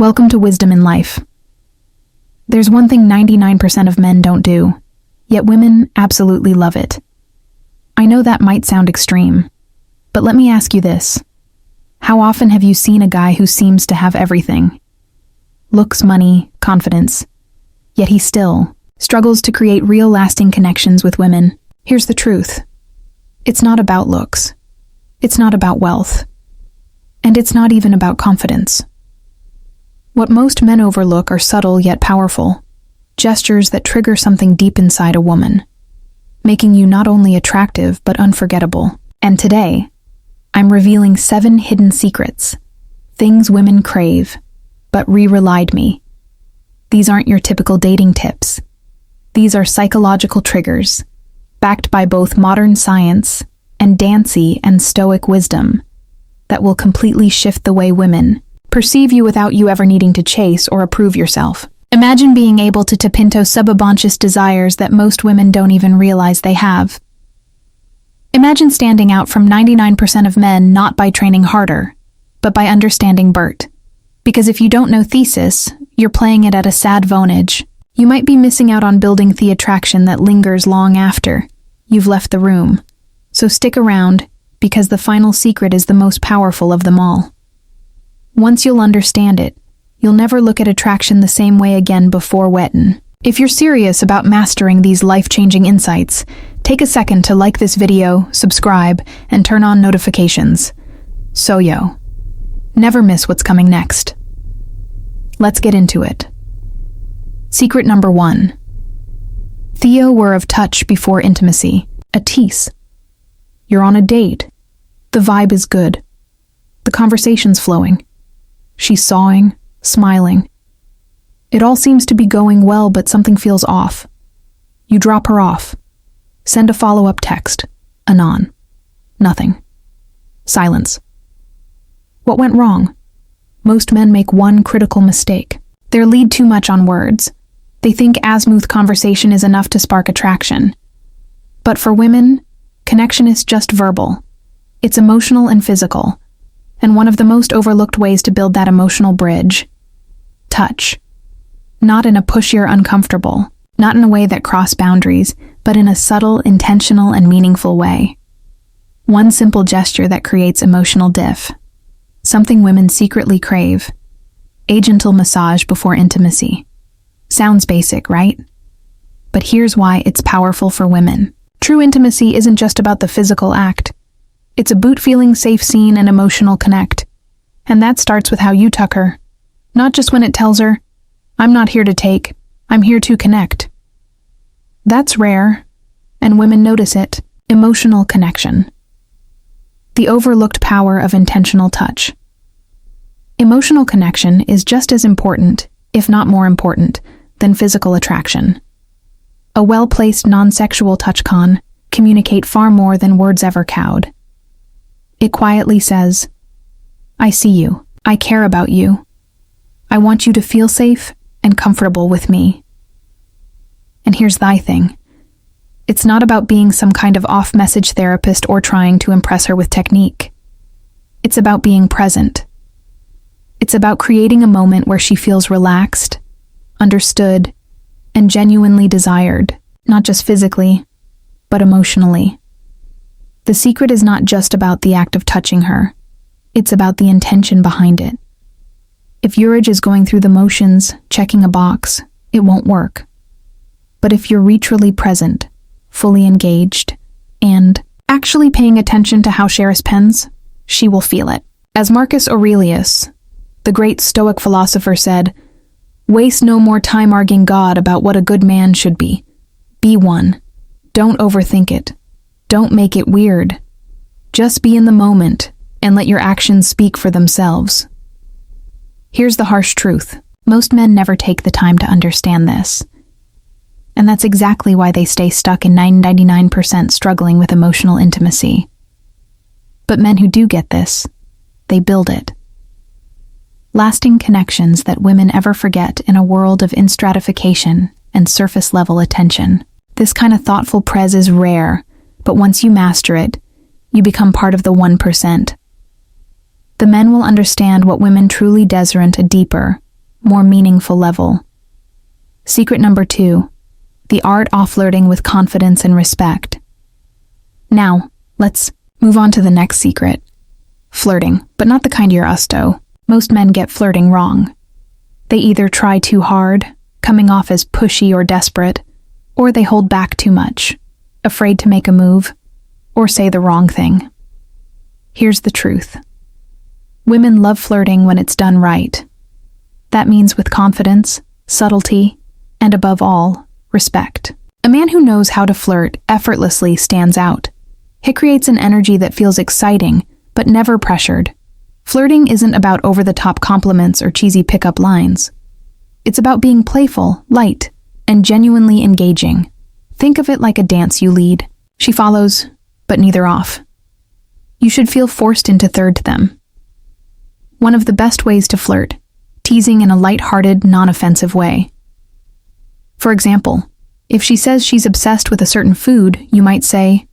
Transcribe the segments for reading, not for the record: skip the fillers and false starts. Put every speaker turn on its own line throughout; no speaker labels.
Welcome to Wisdom in Life. There's one thing 99% of men don't do, yet women absolutely love it. I know that might sound extreme, but let me ask you this. How often have you seen a guy who seems to have everything? Looks, money, confidence. Yet he still struggles to create real lasting connections with women. Here's the truth. It's not about looks. It's not about wealth. And it's not even about confidence. What most men overlook are subtle yet powerful gestures that trigger something deep inside a woman, making you not only attractive but unforgettable. And today, I'm revealing 7 hidden secrets, things women crave, but relied me. These aren't your typical dating tips. These are psychological triggers, backed by both modern science and dancey and stoic wisdom, that will completely shift the way women perceive you without you ever needing to chase or approve yourself. Imagine being able to tap into subconscious desires that most women don't even realize they have. Imagine standing out from 99% of men not by training harder, but by understanding Bert. Because if you don't know thesis, you're playing it at a sad vonage. You might be missing out on building the attraction that lingers long after you've left the room. So stick around, because the final secret is the most powerful of them all. Once you'll understand it, you'll never look at attraction the same way again before wettin'. If you're serious about mastering these life-changing insights, take a second to like this video, subscribe, and turn on notifications. So never miss what's coming next. Let's get into it. Secret number 1. Theo were of touch before intimacy, a tease. You're on a date. The vibe is good. The conversation's flowing. She's sawing, smiling. It all seems to be going well, but something feels off. You drop her off. Send a follow-up text. Anon. Nothing. Silence. What went wrong? Most men make one critical mistake. They lead too much on words. They think smooth conversation is enough to spark attraction. But for women, connection is just verbal. It's emotional and physical. And one of the most overlooked ways to build that emotional bridge. Touch. Not in a pushy or uncomfortable, not in a way that cross boundaries, but in a subtle, intentional, and meaningful way. One simple gesture that creates emotional diff. Something women secretly crave. A gentle massage before intimacy. Sounds basic, right? But here's why it's powerful for women. True intimacy isn't just about the physical act. It's a boot-feeling safe scene and emotional connect. And that starts with how you tuck her. Not just when it tells her, I'm not here to take, I'm here to connect. That's rare, and women notice it. Emotional connection. The overlooked power of intentional touch. Emotional connection is just as important, if not more important, than physical attraction. A well-placed non-sexual touch can communicate far more than words ever could. It quietly says, I see you, I care about you, I want you to feel safe and comfortable with me. And here's thy thing. It's not about being some kind of off-message therapist or trying to impress her with technique. It's about being present. It's about creating a moment where she feels relaxed, understood, and genuinely desired, not just physically, but emotionally. The secret is not just about the act of touching her. It's about the intention behind it. If Urge is going through the motions, checking a box, it won't work. But if you're truly present, fully engaged, and actually paying attention to how Cheris pens, she will feel it. As Marcus Aurelius, the great Stoic philosopher, said, waste no more time arguing God about what a good man should be. Be one. Don't overthink it. Don't make it weird. Just be in the moment and let your actions speak for themselves. Here's the harsh truth. Most men never take the time to understand this. And that's exactly why they stay stuck in 99% struggling with emotional intimacy. But men who do get this, they build it. Lasting connections that women ever forget in a world of instratification and surface-level attention. This kind of thoughtful pres is rare, but once you master it, you become part of the 1%. The men will understand what women truly desire: a deeper, more meaningful level. Secret number 2, the art of flirting with confidence and respect. Now, let's move on to the next secret. Flirting, but not the kind you're usto. Most men get flirting wrong. They either try too hard, coming off as pushy or desperate, or they hold back too much, afraid to make a move, or say the wrong thing. Here's the truth. Women love flirting when it's done right. That means with confidence, subtlety, and above all, respect. A man who knows how to flirt effortlessly stands out. He creates an energy that feels exciting, but never pressured. Flirting isn't about over-the-top compliments or cheesy pickup lines. It's about being playful, light, and genuinely engaging. Think of it like a dance you lead. She follows, but neither off. You should feel forced into third to them. One of the best ways to flirt, teasing in a light-hearted, non-offensive way. For example, if she says she's obsessed with a certain food, you might say,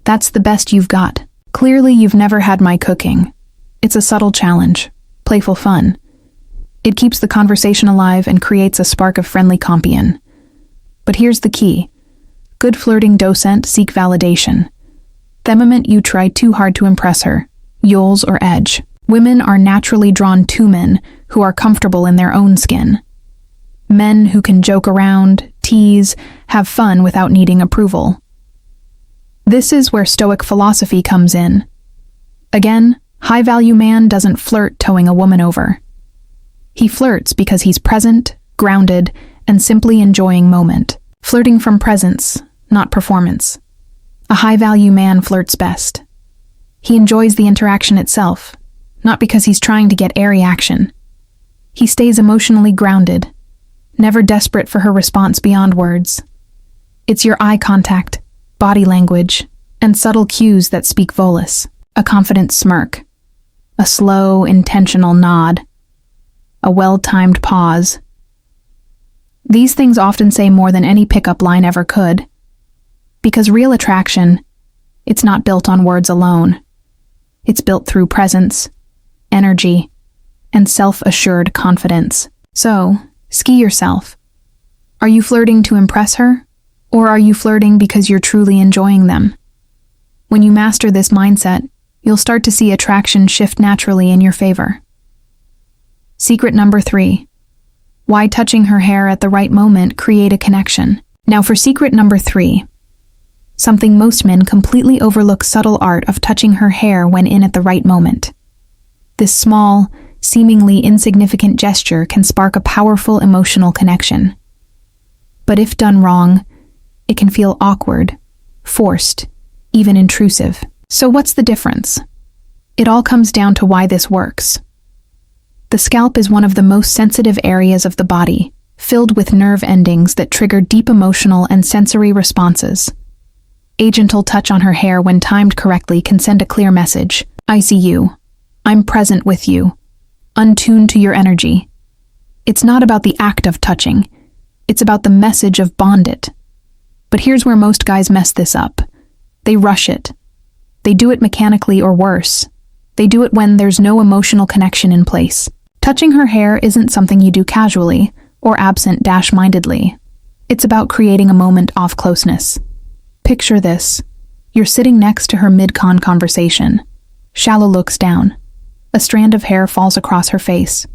"That's the best you've got. Clearly you've never had my cooking." It's a subtle challenge, playful fun. It keeps the conversation alive and creates a spark of friendly compion. But here's the key. Good flirting docent seek validation. The moment you try too hard to impress her, yoles or edge. Women are naturally drawn to men who are comfortable in their own skin. Men who can joke around, tease, have fun without needing approval. This is where Stoic philosophy comes in. Again, high-value man doesn't flirt towing a woman over. He flirts because he's present, grounded, and simply enjoying moment. Flirting from presence, not performance. A high-value man flirts best. He enjoys the interaction itself, not because he's trying to get airy action. He stays emotionally grounded, never desperate for her response beyond words. It's your eye contact, body language, and subtle cues that speak volus. A confident smirk, a slow, intentional nod, a well-timed pause. These things often say more than any pickup line ever could. Because real attraction, it's not built on words alone. It's built through presence, energy, and self-assured confidence. So, ski yourself. Are you flirting to impress her? Or are you flirting because you're truly enjoying them? When you master this mindset, you'll start to see attraction shift naturally in your favor. Secret number 3. Why touching her hair at the right moment create a connection. Now for secret number 3. Something most men completely overlook: subtle art of touching her hair when in at the right moment. This small, seemingly insignificant gesture can spark a powerful emotional connection. But if done wrong, it can feel awkward, forced, even intrusive. So what's the difference? It all comes down to why this works. The scalp is one of the most sensitive areas of the body, filled with nerve endings that trigger deep emotional and sensory responses. A gentle touch on her hair when timed correctly can send a clear message. I see you. I'm present with you. Untuned to your energy. It's not about the act of touching. It's about the message of bond it. But here's where most guys mess this up. They rush it. They do it mechanically or worse. They do it when there's no emotional connection in place. Touching her hair isn't something you do casually or absent-mindedly. It's about creating a moment of closeness. Picture this. You're sitting next to her mid-con conversation. Shallow looks down. A strand of hair falls across her face.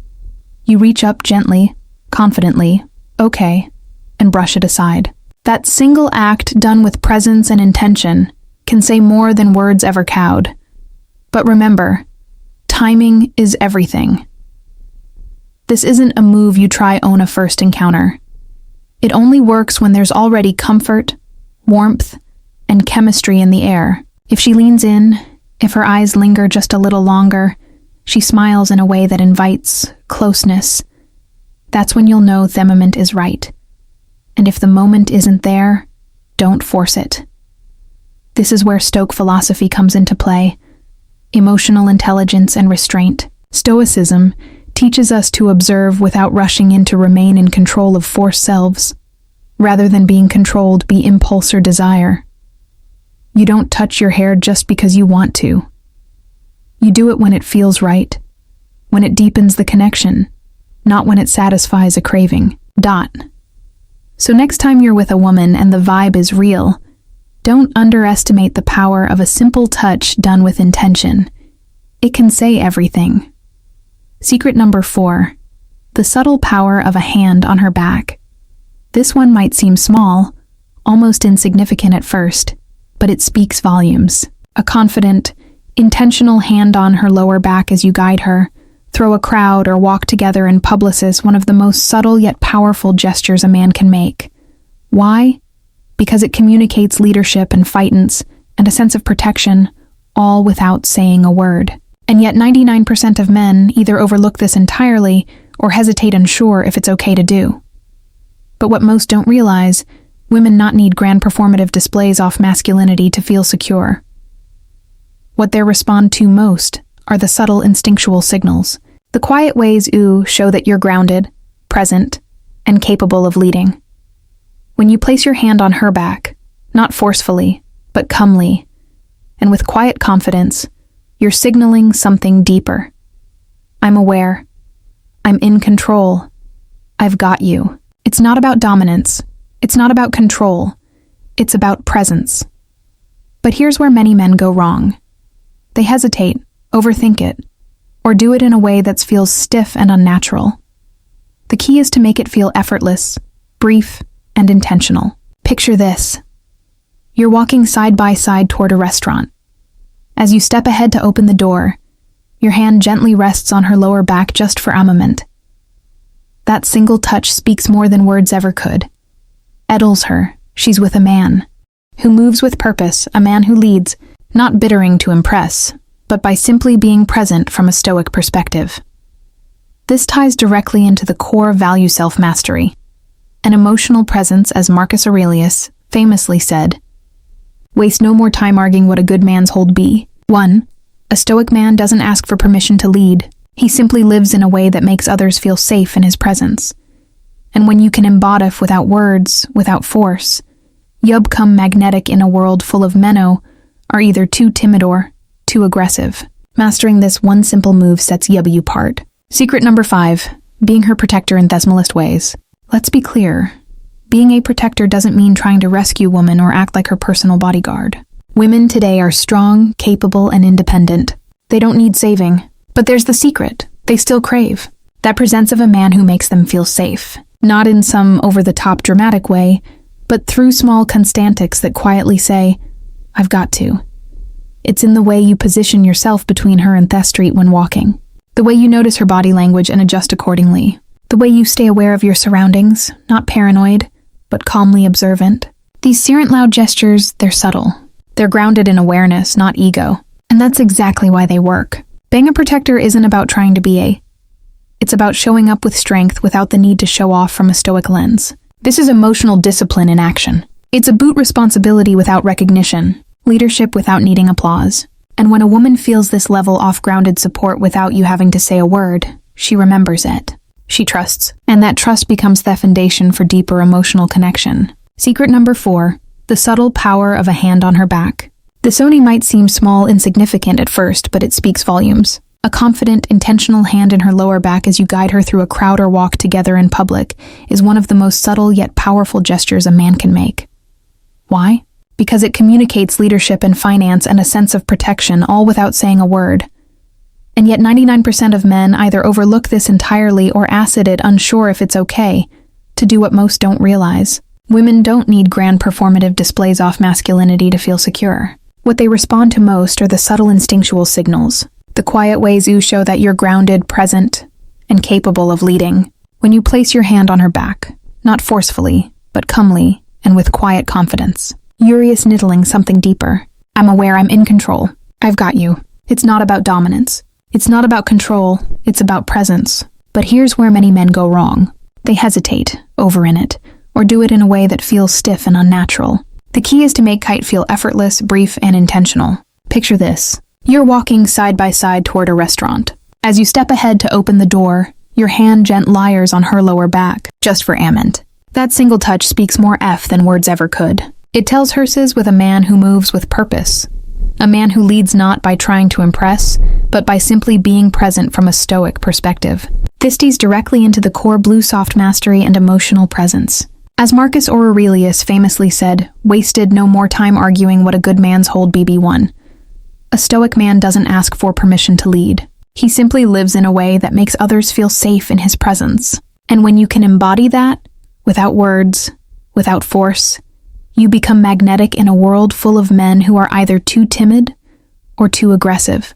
You reach up gently, confidently, okay, and brush it aside. That single act done with presence and intention can say more than words ever could. But remember, timing is everything. This isn't a move you try on a first encounter. It only works when there's already comfort, warmth, and chemistry in the air. If she leans in, if her eyes linger just a little longer, she smiles in a way that invites closeness, that's when you'll know the moment is right. And if the moment isn't there, don't force it. This is where Stoic philosophy comes into play. Emotional intelligence and restraint. Stoicism teaches us to observe without rushing in to remain in control of forced selves. Rather than being controlled by impulse or desire. You don't touch your hair just because you want to. You do it when it feels right, when it deepens the connection, not when it satisfies a craving. So next time you're with a woman and the vibe is real, don't underestimate the power of a simple touch done with intention. It can say everything. Secret number 4, the subtle power of a hand on her back. This one might seem small, almost insignificant at first, but it speaks volumes. A confident, intentional hand on her lower back as you guide her, throw a crowd, or walk together in public is one of the most subtle yet powerful gestures a man can make. Why? Because it communicates leadership and fightance and a sense of protection, all without saying a word. And yet 99% of men either overlook this entirely or hesitate unsure if it's okay to do. But what most don't realize, women not need grand performative displays off masculinity to feel secure. What they respond to most are the subtle instinctual signals. The quiet ways show that you're grounded, present, and capable of leading. When you place your hand on her back, not forcefully, but calmly, and with quiet confidence, you're signaling something deeper. I'm aware. I'm in control. I've got you. It's not about dominance. It's not about control. It's about presence. But here's where many men go wrong. They hesitate, overthink it, or do it in a way that feels stiff and unnatural. The key is to make it feel effortless, brief, and intentional. Picture this. You're walking side by side toward a restaurant. As you step ahead to open the door, your hand gently rests on her lower back just for a moment. That single touch speaks more than words ever could. Edels her, she's with a man who moves with purpose, a man who leads, not bittering to impress, but by simply being present from a Stoic perspective. This ties directly into the core value self-mastery, an emotional presence, as Marcus Aurelius famously said. Waste no more time arguing what a good man's hold be. 1. A Stoic man doesn't ask for permission to lead. He simply lives in a way that makes others feel safe in his presence. And when you can embody without words, without force, you become magnetic in a world full of men who are either too timid or too aggressive. Mastering this one simple move sets you apart. Secret number 5, being her protector in thesmalist ways. Let's be clear. Being a protector doesn't mean trying to rescue women or act like her personal bodyguard. Women today are strong, capable, and independent. They don't need saving. But there's the secret. They still crave. That presence of a man who makes them feel safe. Not in some over-the-top dramatic way, but through small constantics that quietly say, I've got to. It's in the way you position yourself between her and Thess Street when walking. The way you notice her body language and adjust accordingly. The way you stay aware of your surroundings, not paranoid, but calmly observant. These aren't loud gestures, they're subtle. They're grounded in awareness, not ego. And that's exactly why they work. Being a protector isn't about trying to be a. It's about showing up with strength without the need to show off from a Stoic lens. This is emotional discipline in action. It's a boot responsibility without recognition, leadership without needing applause. And when a woman feels this level of grounded support without you having to say a word, she remembers it. She trusts. And that trust becomes the foundation for deeper emotional connection. Secret number 4, the subtle power of a hand on her back. This only might seem small, insignificant at first, but it speaks volumes. A confident, intentional hand in her lower back as you guide her through a crowd or walk together in public is one of the most subtle yet powerful gestures a man can make. Why? Because it communicates leadership and finance and a sense of protection, all without saying a word. And yet 99% of men either overlook this entirely or acid it, unsure if it's okay to do what most don't realize. Women don't need grand performative displays off masculinity to feel secure. What they respond to most are the subtle instinctual signals. The quiet ways you show that you're grounded, present, and capable of leading. When you place your hand on her back, not forcefully, but calmly, and with quiet confidence. You're signaling something deeper. I'm aware, I'm in control. I've got you. It's not about dominance. It's not about control. It's about presence. But here's where many men go wrong. They hesitate, over in it, or do it in a way that feels stiff and unnatural. The key is to make kite feel effortless, brief, and intentional. Picture this. You're walking side by side toward a restaurant. As you step ahead to open the door, your hand gently lies on her lower back, just for amment. That single touch speaks more than words ever could. It tells her with a man who moves with purpose, A man who leads not by trying to impress, but by simply being present from a Stoic perspective. This tees directly into the core blue soft mastery and emotional presence. As Marcus Aurelius famously said, wasted no more time arguing what a good man's hold BB1. A Stoic man doesn't ask for permission to lead. He simply lives in a way that makes others feel safe in his presence. And when you can embody that, without words, without force, you become magnetic in a world full of men who are either too timid or too aggressive.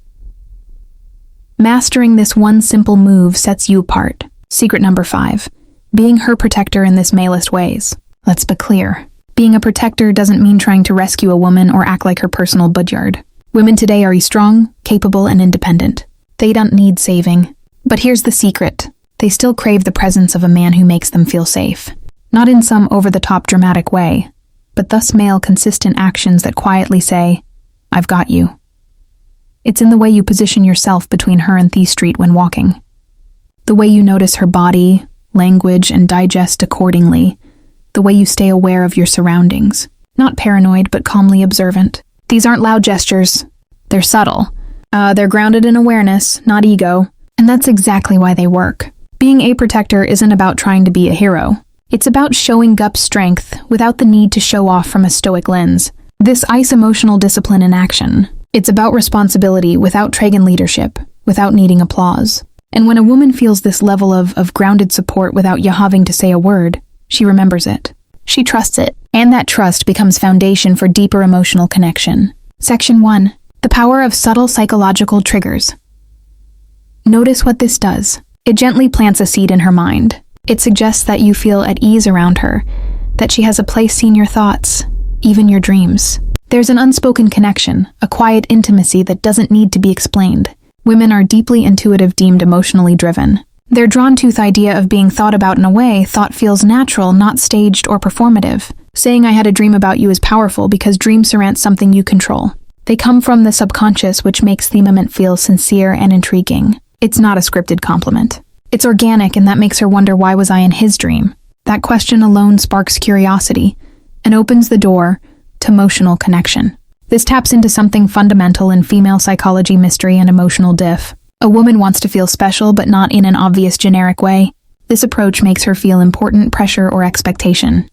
Mastering this one simple move sets you apart. Secret number 5. Being her protector in this malest ways. Let's be clear. Being a protector doesn't mean trying to rescue a woman or act like her personal budyard. Women today are strong, capable, and independent. They don't need saving. But here's the secret. They still crave the presence of a man who makes them feel safe. Not in some over-the-top dramatic way, but thus male consistent actions that quietly say, I've got you. It's in the way you position yourself between her and Thee Street when walking. The way you notice her body, language, and digest accordingly. The way you stay aware of your surroundings. Not paranoid, but calmly observant. These aren't loud gestures. They're subtle. They're grounded in awareness, not ego. And that's exactly why they work. Being a protector isn't about trying to be a hero. It's about showing up strength without the need to show off from a Stoic lens. This ice emotional discipline in action. It's about responsibility without Tragan leadership, without needing applause. And when a woman feels this level of grounded support without you having to say a word, she remembers it. She trusts it. And that trust becomes foundation for deeper emotional connection. Section 1. The power of subtle psychological triggers. Notice what this does. It gently plants a seed in her mind. It suggests that you feel at ease around her, that she has a place in your thoughts, even your dreams. There's an unspoken connection, a quiet intimacy that doesn't need to be explained. Women are deeply intuitive, deemed emotionally driven. Their drawn-tooth idea of being thought about in a way thought feels natural, not staged or performative. Saying I had a dream about you is powerful because dreams surround something you control. They come from the subconscious, which makes the moment feel sincere and intriguing. It's not a scripted compliment. It's organic, and that makes her wonder, why was I in his dream? That question alone sparks curiosity and opens the door to emotional connection. This taps into something fundamental in female psychology, mystery, and emotional diff. A woman wants to feel special, but not in an obvious generic way. This approach makes her feel important, pressure, or expectation.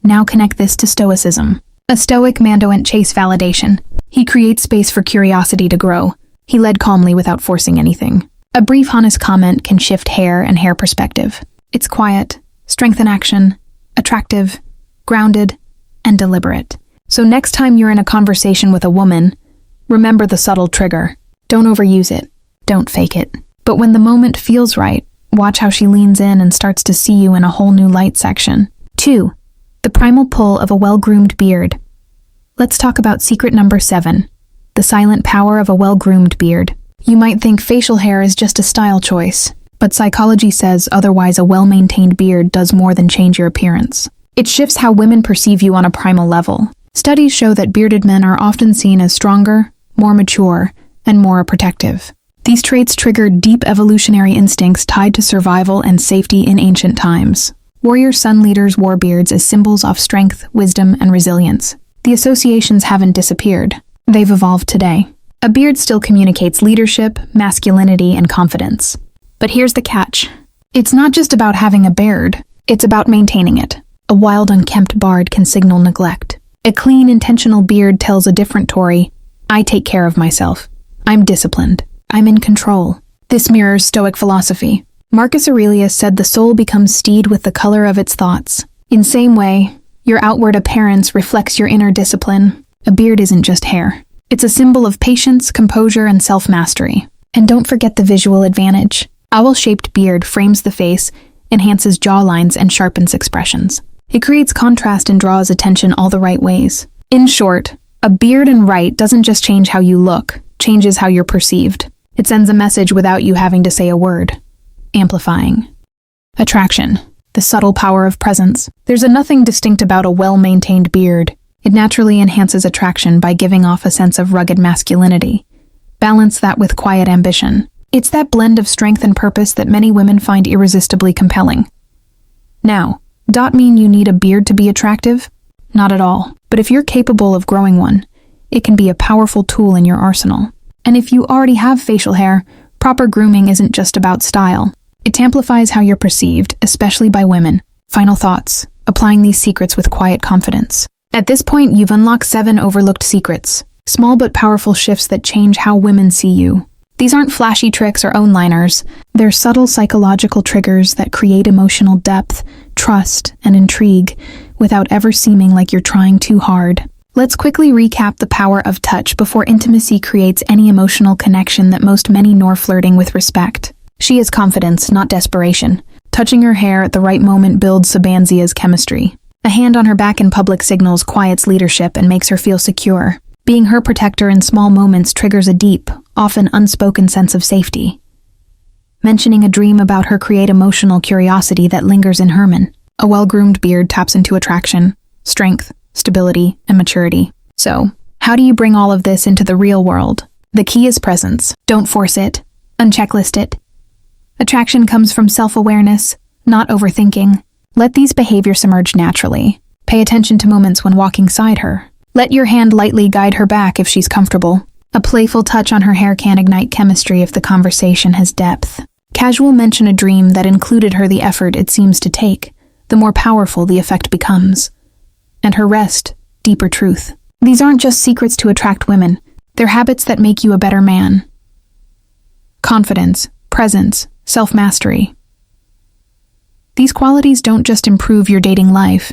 Now connect this to Stoicism. A Stoic man don't chase validation. He creates space for curiosity to grow. He led calmly without forcing anything. A brief, honest comment can shift hair perspective. It's quiet, strength in action, attractive, grounded, and deliberate. So next time you're in a conversation with a woman, remember the subtle trigger. Don't overuse it. Don't fake it. But when the moment feels right, watch how she leans in and starts to see you in a whole new light. Section 2. The primal pull of a well-groomed beard. Let's talk about secret number 7. The silent power of a well-groomed beard. You might think facial hair is just a style choice, but psychology says otherwise. A well-maintained beard does more than change your appearance. It shifts how women perceive you on a primal level. Studies show that bearded men are often seen as stronger, more mature, and more protective. These traits trigger deep evolutionary instincts tied to survival and safety in ancient times. Warrior sun leaders wore beards as symbols of strength, wisdom, and resilience. The associations haven't disappeared. They've evolved today. A beard still communicates leadership, masculinity, and confidence. But here's the catch. It's not just about having a beard. It's about maintaining it. A wild, unkempt bard can signal neglect. A clean, intentional beard tells a different story. I take care of myself. I'm disciplined. I'm in control. This mirrors Stoic philosophy. Marcus Aurelius said the soul becomes steed with the color of its thoughts. In same way, your outward appearance reflects your inner discipline. A beard isn't just hair. It's a symbol of patience, composure, and self-mastery. And don't forget the visual advantage. Owl-shaped beard frames the face, enhances jawlines, and sharpens expressions. It creates contrast and draws attention all the right ways. In short, a beard and right doesn't just change how you look, changes how you're perceived. It sends a message without you having to say a word. Amplifying. Attraction. The subtle power of presence. There's nothing distinct about a well-maintained beard. It naturally enhances attraction by giving off a sense of rugged masculinity. Balance that with quiet ambition. It's that blend of strength and purpose that many women find irresistibly compelling. Now, does mean you need a beard to be attractive? Not at all. But if you're capable of growing one, it can be a powerful tool in your arsenal. And if you already have facial hair, proper grooming isn't just about style. It amplifies how you're perceived, especially by women. Final thoughts. Applying these secrets with quiet confidence. At this point, you've unlocked 7 overlooked secrets. Small but powerful shifts that change how women see you. These aren't flashy tricks or one-liners. They're subtle psychological triggers that create emotional depth, trust, and intrigue without ever seeming like you're trying too hard. Let's quickly recap the power of touch before intimacy creates any emotional connection that most men ignore. Flirting with respect. She is confidence, not desperation. Touching her hair at the right moment builds Sabanzia's chemistry. A hand on her back in public signals quiets leadership and makes her feel secure. Being her protector in small moments triggers a deep, often unspoken sense of safety. Mentioning a dream about her creates emotional curiosity that lingers in Herman. A well-groomed beard taps into attraction, strength, stability, and maturity. So, how do you bring all of this into the real world? The key is presence. Don't force it. Unchecklist it. Attraction comes from self-awareness, not overthinking. Let these behaviors emerge naturally. Pay attention to moments when walking beside her. Let your hand lightly guide her back if she's comfortable. A playful touch on her hair can ignite chemistry if the conversation has depth. Casual mention a dream that included her the effort it seems to take, the more powerful the effect becomes. And her rest, deeper truth. These aren't just secrets to attract women. They're habits that make you a better man. Confidence, presence, self-mastery. These qualities don't just improve your dating life.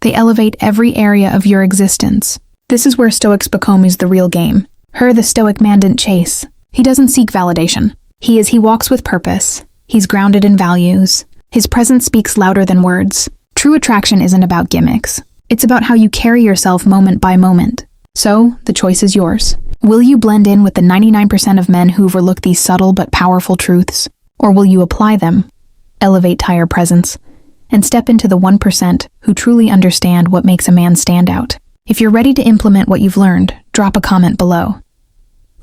They elevate every area of your existence. This is where Stoics become the real game. Her, the Stoic man, didn't chase. He doesn't seek validation. He walks with purpose. He's grounded in values. His presence speaks louder than words. True attraction isn't about gimmicks. It's about how you carry yourself moment by moment. So, the choice is yours. Will you blend in with the 99% of men who overlook these subtle but powerful truths? Or will you apply them, elevate higher presence, and step into the 1% who truly understand what makes a man stand out? If you're ready to implement what you've learned, drop a comment below.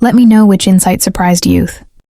Let me know which insight surprised youth.